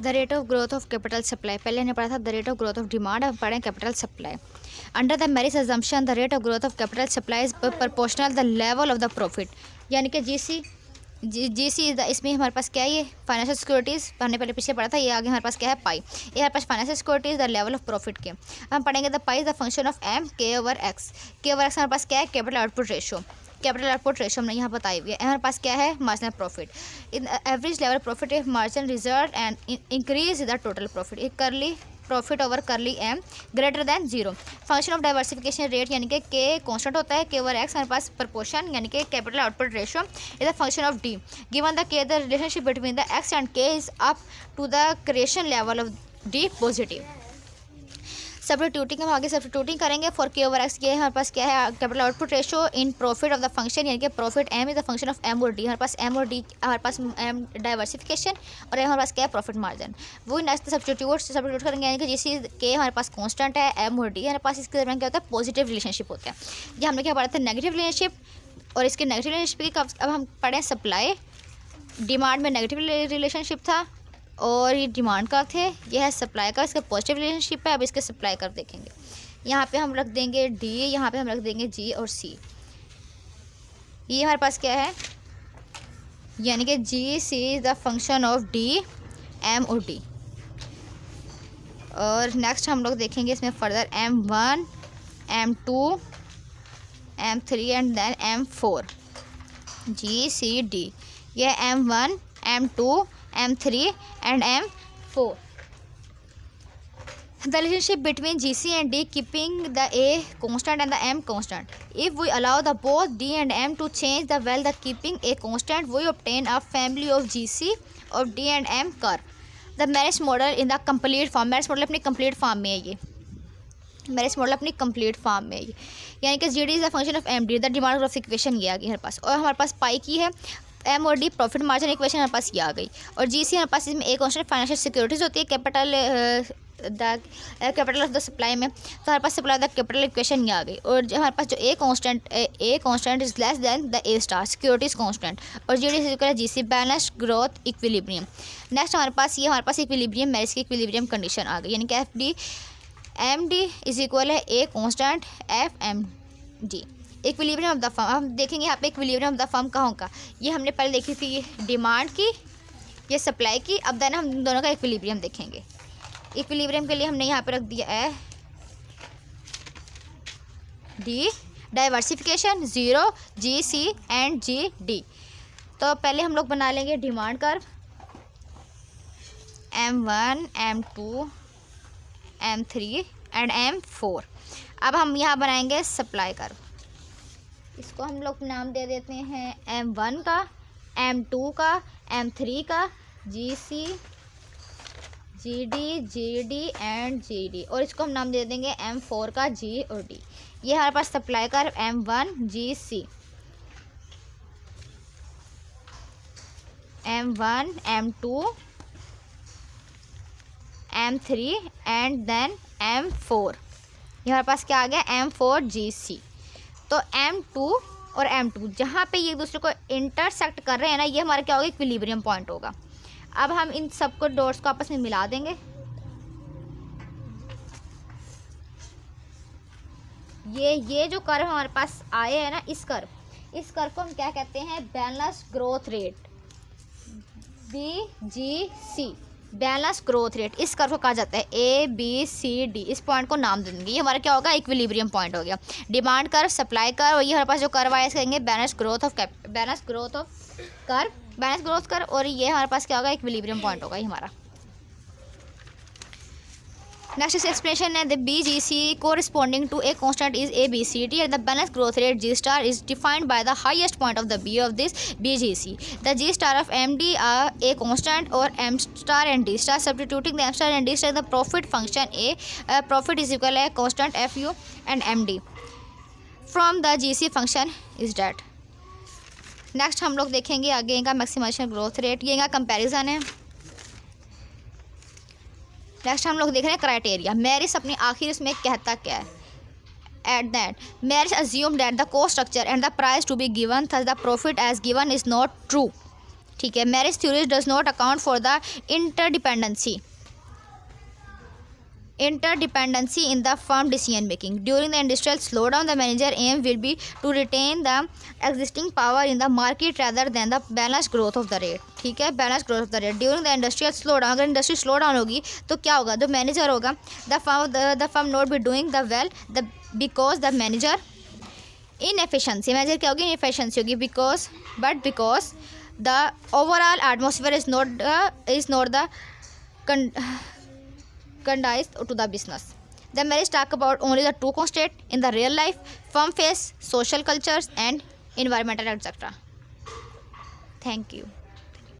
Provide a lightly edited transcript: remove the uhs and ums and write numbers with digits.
The rate of growth of capital supply, पहले हमने पढ़ा था the rate of growth of demand, अब पढ़ें capital supply. Under the marriage assumption the rate of growth of capital supply is proportional the level of the profit, यानी कि GC इसमें हमारे पास क्या है, ये फाइनेंशियल सिक्योरिटीज़ हमने पहले पीछे पढ़ा था, ये आगे हमारे पास क्या है पाई, ये हमारे पास financial securities the level of profit के। हम पढ़ेंगे the pi is the function of M K over X, K over X हमारे पास क्या है capital output ratio, capital output ratio हमने यहाँ बताई हुई है। हमारे पास क्या है marginal profit, in average level profit if margin result and increase the total profit, एक करली प्रॉफिट ओवर करली M greater than zero. Function of diversification rate यानी कि के कॉन्स्टेंट होता है, के ओवर एक्स हमारे पास प्रपोर्शन यानी कि capital output ratio is the function of D. Given the K the relationship between the X and K is up to the creation level of D positive. Substituting हम आगे substituting करेंगे for के over x, ये हमारे पास क्या है capital output ratio in profit of the function यानी कि profit M is the function of M और डी, हमारे पास एम और डी, हमारे पास एम डाइवर्सिफिकेशन और एम हमारे पास क्या है प्रॉफिट मार्जिन। वही नेक्स्ट सब्स्टिट्यूट करेंगे यानी कि जिससे के हमारे पास कांस्टेंट है, एम और डी हमारे पास इसके दरमियान क्या होता है पॉजिटिव रिलेशनशिप होता है। ये हमने क्या पढ़ा था नेगेटिव रिलेशनशिप, और इसके नेगेटिव रिलेशनशिप की अब हम पढ़ें सप्लाई, डिमांड में नेगेटिव रिलेशनशिप था और ये डिमांड का थे, यह है सप्लाई का, इसका पॉजिटिव रिलेशनशिप है। अब इसके सप्लाई कर देखेंगे, यहाँ पे हम रख देंगे डी, यहाँ पे हम रख देंगे जी और सी। ये हमारे पास क्या है यानी कि G C is the function of D M और डी। और नेक्स्ट हम लोग देखेंगे इसमें further M1 M2 M3 and then M4 G C D, यह M1 M2 M3 and M4. The relationship between GC and D keeping the A constant and the M constant. If we allow the both D and M to change the well the keeping A constant, we obtain a family of GC of D and M curve. The marriage model in the complete form. marriage model अपनी complete form में है ये, Marris model अपनी complete form में है, यानी कि G D is the function of M D, the demand growth equation ये आ गई हमारे पास। और हमारे पास पाई की है एम और डी प्रॉफिट मार्जिन इक्वेशन हमारे पास ये आ गई। और जी सी हमारे पास इसमें एक कॉन्स्टेंट फाइनेंशियल सिक्योरिटीज़ होती है capital the capital of the supply में, तो हमारे पास सप्लाई द कैपिटल इक्वेशन ये आ गई। और हमारे पास जो A constant is less than the A star securities constant, और G D is equal G C balanced growth equilibrium. Next हमारे पास इक्विलिब्रियम मैरिज की इक्विलिब्रियम कंडीशन आ गई, यानी कि F D M D is equal है A constant F M D. Equilibrium of the firm हम देखेंगे यहाँ पे इक्विलिब्रियम ऑफ द फर्म कहाँ का, ये हमने पहले देखी थी डिमांड की, ये सप्लाई की। अब देन हम दोनों का इक्विलिब्रियम देखेंगे। इक्विलिब्रियम के लिए हमने यहाँ पे रख दिया है D, diversification zero, G C and G D. तो पहले हम लोग बना लेंगे demand curve M1 M2 M3 and M4। अब हम यहाँ बनाएंगे सप्लाई कर्व, इसको हम लोग नाम दे देते हैं M1 का, M2 का, M3 का, GC GD एंड GD, और इसको हम नाम दे देंगे M4 का G और D। ये हमारे पास supply curve M1 GC, M1 M2 M3 and then M4, ये हमारे पास क्या आ गया M4 GC। तो M2 और M2 जहाँ पे ये एक दूसरे को इंटरसेक्ट कर रहे हैं ना, ये हमारा क्या होगा इक्विलिब्रियम पॉइंट होगा। अब हम इन सबको डॉट्स को आपस में मिला देंगे, ये जो कर्व हमारे पास आए हैं ना, इस कर्व को हम क्या कहते हैं balance growth rate, BGC balance growth rate, इस कर्व को कहा जाता है ABCD। इस पॉइंट को नाम देंगे, ये हमारा क्या होगा इक्विलिब्रियम पॉइंट हो गया। डिमांड कर्व, सप्लाई कर्व, और ये हमारे पास जो कर्व आया इसको कहेंगे बैलेंस ग्रोथ कर्व, और ये हमारे पास क्या होगा इक्विलिब्रियम पॉइंट होगा ये हमारा। नेक्स्ट इस एक्सप्लेनेशन है the BGC corresponding to a constant is ABCD and the balance growth rate G star is defined by the highest point of the B of this BGC. The G star of MD are a constant or M star and D star. Substituting the M star and D star in the profit function A, profit is equal to constant FU and MD from the GC function is that. Next हम लोग देखेंगे आगे इनका maximisation growth rate, ये इनका comparison है। Next हम लोग देख रहे हैं क्राइटेरिया, मैरिज अपनी आखिर इसमें कहता क्या है, at that Marris assume that the cost structure and the price to be given thus the profit as given is not true. ठीक है। Marris theories does not account for the interdependency in the firm decision making. During the industrial slowdown, the manager aim will be to retain the existing power in the market rather than the balanced growth of the rate. ठीक है, balanced growth of the rate. During the industrial slowdown, अगर industry slow down होगी तो क्या होगा, जो manager होगा the firm not be doing the well because the manager inefficiency, manager क्या होगी, inefficiency होगी, because the overall atmosphere is not the conducive to the business. The marriage talk about only the two constraints in the real life. Firm face social cultures and environmental etc. Thank you.